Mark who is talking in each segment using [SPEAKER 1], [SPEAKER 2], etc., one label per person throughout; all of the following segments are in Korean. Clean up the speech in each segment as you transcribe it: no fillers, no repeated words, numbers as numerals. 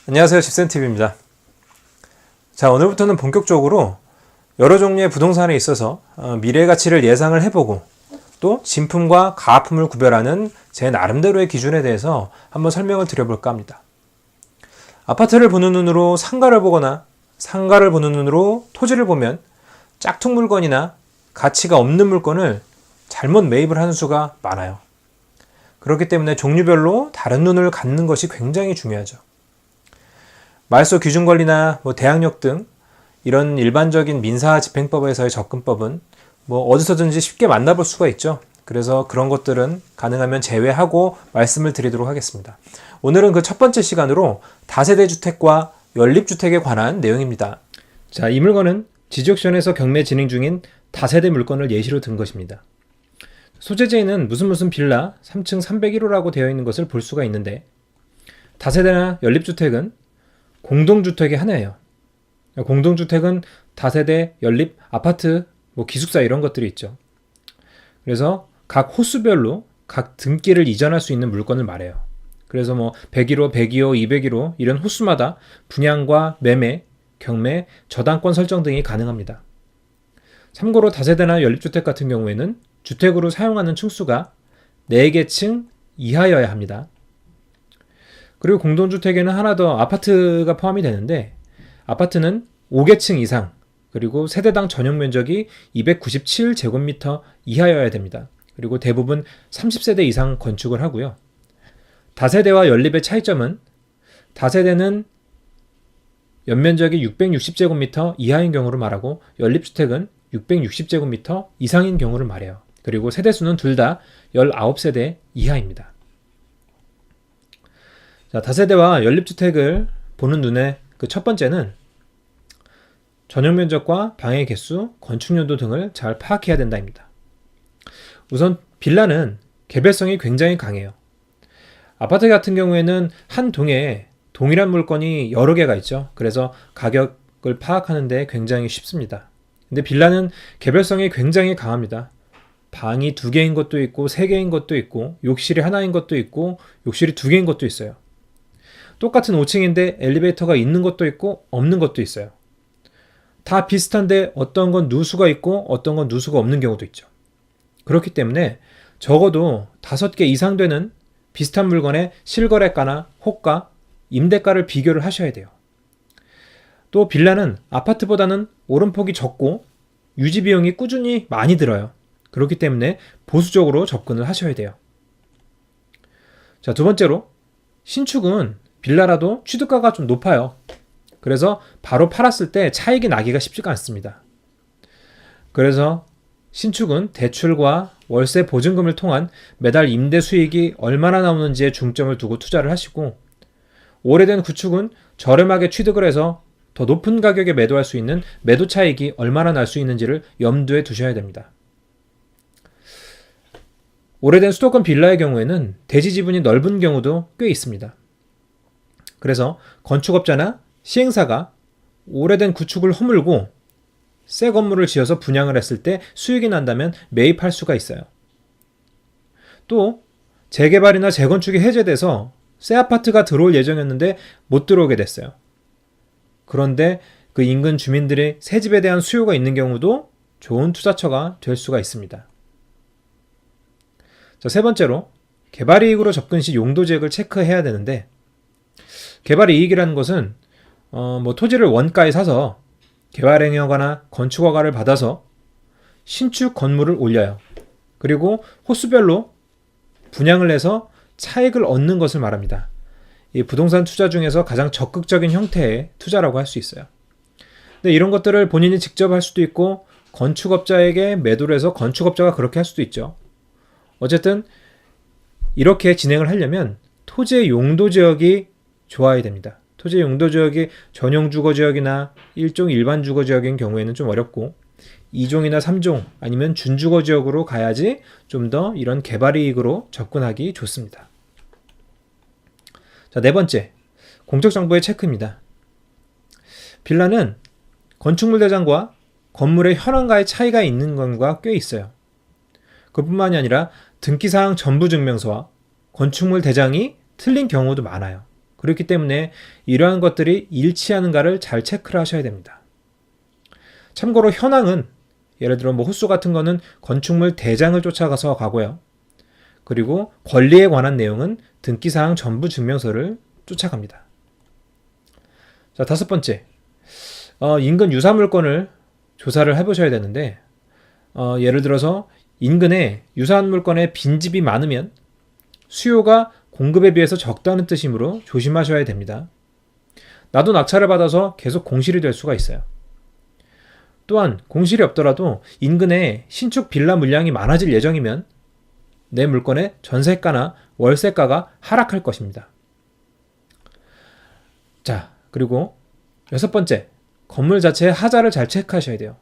[SPEAKER 1] 안녕하세요, 집센TV입니다. 자, 오늘부터는 본격적으로 여러 종류의 부동산에 있어서 미래 가치를 예상을 해보고 또 진품과 가품을 구별하는 제 나름대로의 기준에 대해서 한번 설명을 드려볼까 합니다. 아파트를 보는 눈으로 상가를 보거나 상가를 보는 눈으로 토지를 보면 짝퉁 물건이나 가치가 없는 물건을 잘못 매입을 하는 수가 많아요. 그렇기 때문에 종류별로 다른 눈을 갖는 것이 굉장히 중요하죠. 말소 기준 관리나 대항력 등 이런 일반적인 민사 집행법에서의 접근법은 어디서든지 쉽게 만나볼 수가 있죠. 그래서 그런 것들은 가능하면 제외하고 말씀을 드리도록 하겠습니다. 오늘은 그 첫 번째 시간으로 다세대 주택과 연립주택에 관한 내용입니다. 자, 이 물건은 지지옥션에서 경매 진행 중인 다세대 물건을 예시로 든 것입니다. 소재지에는 무슨 빌라 3층 301호라고 되어 있는 것을 볼 수가 있는데, 다세대나 연립주택은 공동주택의 하나예요. 공동주택은 다세대, 연립, 아파트, 기숙사 이런 것들이 있죠. 그래서 각 호수별로 각 등기를 이전할 수 있는 물건을 말해요. 그래서 101호, 102호, 201호 이런 호수마다 분양과 매매, 경매, 저당권 설정 등이 가능합니다. 참고로 다세대나 연립주택 같은 경우에는 주택으로 사용하는 층수가 4개 층 이하여야 합니다. 그리고 공동주택에는 하나 더 아파트가 포함이 되는데, 아파트는 5개층 이상, 그리고 세대당 전용 면적이 297제곱미터 이하여야 됩니다. 그리고 대부분 30세대 이상 건축을 하고요. 다세대와 연립의 차이점은 다세대는 연면적이 660제곱미터 이하인 경우를 말하고, 연립주택은 660제곱미터 이상인 경우를 말해요. 그리고 세대수는 둘 다 19세대 이하입니다. 자, 다세대와 연립주택을 보는 눈의 그 첫 번째는 전용 면적과 방의 개수, 건축연도 등을 잘 파악해야 된다입니다. 우선 빌라는 개별성이 굉장히 강해요. 아파트 같은 경우에는 한 동에 동일한 물건이 여러 개가 있죠. 그래서 가격을 파악하는 데 굉장히 쉽습니다. 근데 빌라는 개별성이 굉장히 강합니다. 방이 2개인 것도 있고 3개인 것도 있고 욕실이 하나인 것도 있고 욕실이 2개인 것도 있어요. 똑같은 5층인데 엘리베이터가 있는 것도 있고 없는 것도 있어요. 다 비슷한데 어떤 건 누수가 있고 어떤 건 누수가 없는 경우도 있죠. 그렇기 때문에 적어도 5개 이상 되는 비슷한 물건의 실거래가나 호가, 임대가를 비교를 하셔야 돼요. 또 빌라는 아파트보다는 오름폭이 적고 유지 비용이 꾸준히 많이 들어요. 그렇기 때문에 보수적으로 접근을 하셔야 돼요. 자, 두 번째로 신축은 빌라라도 취득가가 좀 높아요. 그래서 바로 팔았을 때 차익이 나기가 쉽지가 않습니다. 그래서 신축은 대출과 월세 보증금을 통한 매달 임대 수익이 얼마나 나오는지에 중점을 두고 투자를 하시고, 오래된 구축은 저렴하게 취득을 해서 더 높은 가격에 매도할 수 있는 매도 차익이 얼마나 날 수 있는지를 염두에 두셔야 됩니다. 오래된 수도권 빌라의 경우에는 대지 지분이 넓은 경우도 꽤 있습니다. 그래서 건축업자나 시행사가 오래된 구축을 허물고 새 건물을 지어서 분양을 했을 때 수익이 난다면 매입할 수가 있어요. 또 재개발이나 재건축이 해제돼서 새 아파트가 들어올 예정이었는데 못 들어오게 됐어요. 그런데 그 인근 주민들의 새 집에 대한 수요가 있는 경우도 좋은 투자처가 될 수가 있습니다. 자, 세 번째로 개발이익으로 접근 시 용도지역을 체크해야 되는데, 개발이익이라는 것은 토지를 원가에 사서 개발행위허가나 건축허가를 받아서 신축 건물을 올려요. 그리고 호수별로 분양을 해서 차익을 얻는 것을 말합니다. 이 부동산 투자 중에서 가장 적극적인 형태의 투자라고 할 수 있어요. 근데 이런 것들을 본인이 직접 할 수도 있고 건축업자에게 매도를 해서 건축업자가 그렇게 할 수도 있죠. 어쨌든 이렇게 진행을 하려면 토지의 용도지역이 좋아야 됩니다. 토지의 용도지역이 전용 주거지역이나 1종 일반 주거지역인 경우에는 좀 어렵고 2종이나 3종 아니면 준주거지역으로 가야지 좀 더 이런 개발이익으로 접근하기 좋습니다. 자, 네 번째, 공적정보의 체크입니다. 빌라는 건축물 대장과 건물의 현황과의 차이가 있는 경우가 꽤 있어요. 그뿐만이 아니라 등기사항 전부증명서와 건축물 대장이 틀린 경우도 많아요. 그렇기 때문에 이러한 것들이 일치하는가를 잘 체크를 하셔야 됩니다. 참고로 현황은 예를 들어 뭐 호수 같은 거는 건축물 대장을 쫓아가서 가고요. 그리고 권리에 관한 내용은 등기사항 전부 증명서를 쫓아갑니다. 자, 5번째. 인근 유사물건을 조사를 해보셔야 되는데, 예를 들어서 인근에 유사한 물건에 빈집이 많으면 수요가 공급에 비해서 적다는 뜻이므로 조심하셔야 됩니다. 나도 낙찰을 받아서 계속 공실이 될 수가 있어요. 또한 공실이 없더라도 인근에 신축 빌라 물량이 많아질 예정이면 내 물건의 전세가나 월세가가 하락할 것입니다. 자, 그리고 6번째, 건물 자체의 하자를 잘 체크하셔야 돼요.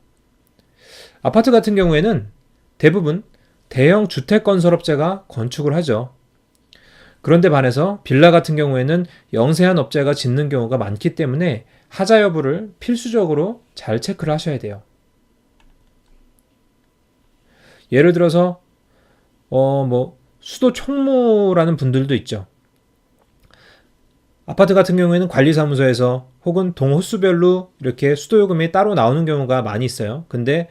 [SPEAKER 1] 아파트 같은 경우에는 대부분 대형 주택건설업체가 건축을 하죠. 그런데 반해서 빌라 같은 경우에는 영세한 업체가 짓는 경우가 많기 때문에 하자 여부를 필수적으로 잘 체크를 하셔야 돼요. 예를 들어서 수도 총무라는 분들도 있죠. 아파트 같은 경우에는 관리사무소에서 혹은 동호수별로 이렇게 수도요금이 따로 나오는 경우가 많이 있어요. 근데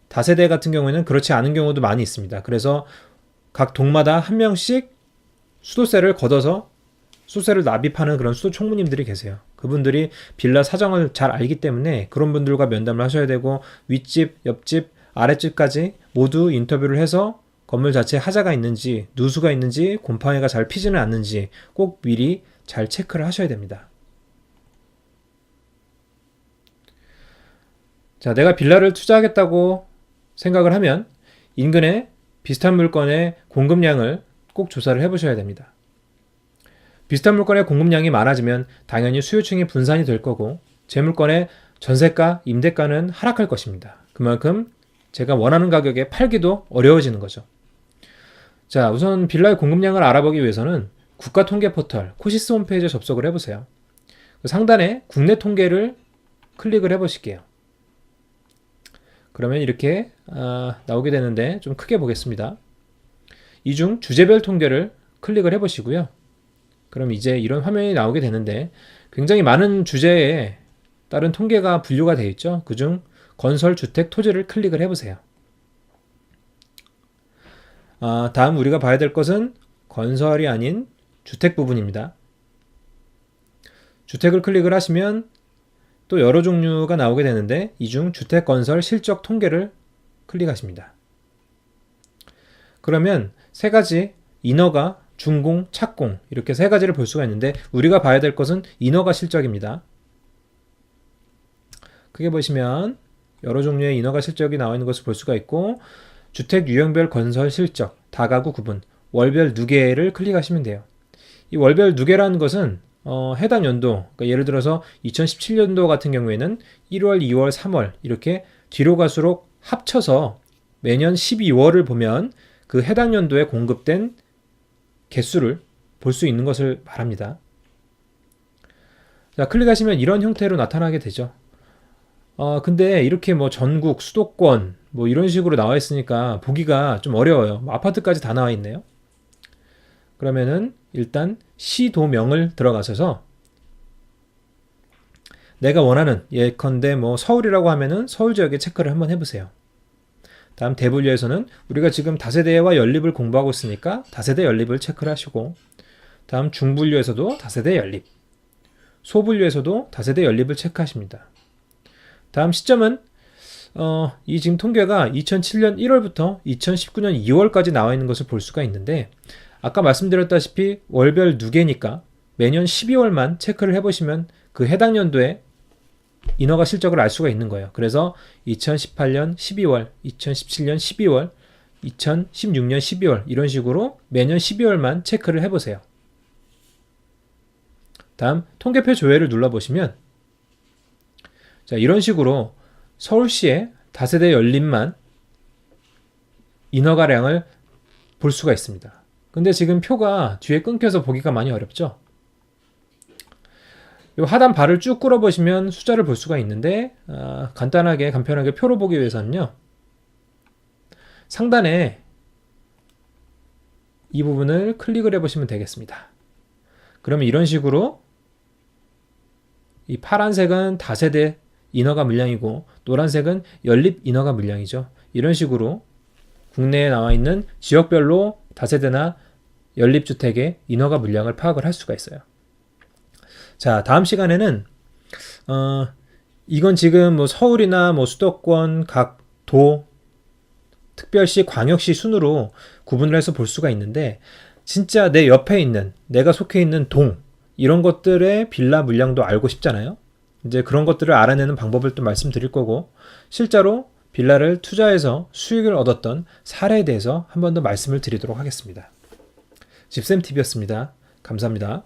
[SPEAKER 1] 다세대 같은 경우에는 그렇지 않은 경우도 많이 있습니다. 그래서 각 동마다 한 명씩 수도세를 걷어서 수도세를 납입하는 그런 수도 총무님들이 계세요. 그분들이 빌라 사정을 잘 알기 때문에 그런 분들과 면담을 하셔야 되고 윗집, 옆집, 아랫집까지 모두 인터뷰를 해서 건물 자체에 하자가 있는지, 누수가 있는지, 곰팡이가 잘 피지는 않는지 꼭 미리 잘 체크를 하셔야 됩니다. 자, 내가 빌라를 투자하겠다고 생각을 하면 인근에 비슷한 물건의 공급량을 꼭 조사를 해보셔야 됩니다. 비슷한 물건의 공급량이 많아지면 당연히 수요층이 분산이 될 거고 제 물건의 전세가, 임대가는 하락할 것입니다. 그만큼 제가 원하는 가격에 팔기도 어려워지는 거죠. 자, 우선 빌라의 공급량을 알아보기 위해서는 국가통계 포털 코시스 홈페이지에 접속을 해보세요. 상단에 국내 통계를 클릭을 해보실게요. 그러면 이렇게 나오게 되는데 좀 크게 보겠습니다. 이 중 주제별 통계를 클릭을 해보시고요. 그럼 이제 이런 화면이 나오게 되는데 굉장히 많은 주제에 따른 통계가 분류가 되어 있죠. 그중 건설, 주택, 토지를 클릭을 해보세요. 다음 우리가 봐야 될 것은 건설이 아닌 주택 부분입니다. 주택을 클릭을 하시면 또 여러 종류가 나오게 되는데 이 중 주택 건설 실적 통계를 클릭하십니다. 그러면 세 가지 인허가, 준공, 착공 이렇게 세 가지를 볼 수가 있는데 우리가 봐야 될 것은 인허가 실적입니다. 크게 보시면 여러 종류의 인허가 실적이 나와 있는 것을 볼 수가 있고 주택 유형별 건설 실적, 다가구 구분, 월별 누계를 클릭하시면 돼요. 이 월별 누계라는 것은 해당 연도, 그러니까 예를 들어서 2017년도 같은 경우에는 1월, 2월, 3월 이렇게 뒤로 갈수록 합쳐서 매년 12월을 보면 그 해당 연도에 공급된 개수를 볼 수 있는 것을 말합니다. 자, 클릭하시면 이런 형태로 나타나게 되죠. 근데 이렇게 뭐 전국, 수도권 뭐 이런 식으로 나와 있으니까 보기가 좀 어려워요. 아파트까지 다 나와 있네요. 그러면은 일단 시도명을 들어가셔서 내가 원하는 예컨대 뭐 서울이라고 하면은 서울 지역에 체크를 한번 해보세요. 다음 대분류에서는 우리가 지금 다세대와 연립을 공부하고 있으니까 다세대 연립을 체크를 하시고 다음 중분류에서도 다세대 연립, 소분류에서도 다세대 연립을 체크하십니다. 다음 시점은 이 지금 통계가 2007년 1월부터 2019년 2월까지 나와 있는 것을 볼 수가 있는데 아까 말씀드렸다시피 월별 누계니까 매년 12월만 체크를 해보시면 그 해당 연도에 인허가 실적을 알 수가 있는 거예요. 그래서 2018년 12월, 2017년 12월, 2016년 12월 이런 식으로 매년 12월만 체크를 해보세요. 다음 통계표 조회를 눌러보시면 자, 이런 식으로 서울시의 다세대 연립만 인허가량을 볼 수가 있습니다. 근데 지금 표가 뒤에 끊겨서 보기가 많이 어렵죠? 이 하단 바를 쭉 끌어보시면 숫자를 볼 수가 있는데 간단하게 간편하게 표로 보기 위해서는요. 상단에 이 부분을 클릭을 해보시면 되겠습니다. 그러면 이런 식으로 이 파란색은 다세대 인허가 물량이고 노란색은 연립 인허가 물량이죠. 이런 식으로 국내에 나와 있는 지역별로 다세대나 연립주택의 인허가 물량을 파악을 할 수가 있어요. 자, 다음 시간에는 이건 지금 뭐 서울이나 뭐 수도권 각 도, 특별시, 광역시 순으로 구분을 해서 볼 수가 있는데 진짜 내 옆에 있는 내가 속해 있는 동 이런 것들의 빌라 물량도 알고 싶잖아요. 이제 그런 것들을 알아내는 방법을 또 말씀드릴 거고 실제로 빌라를 투자해서 수익을 얻었던 사례에 대해서 한 번 더 말씀을 드리도록 하겠습니다. 집샘TV였습니다. 감사합니다.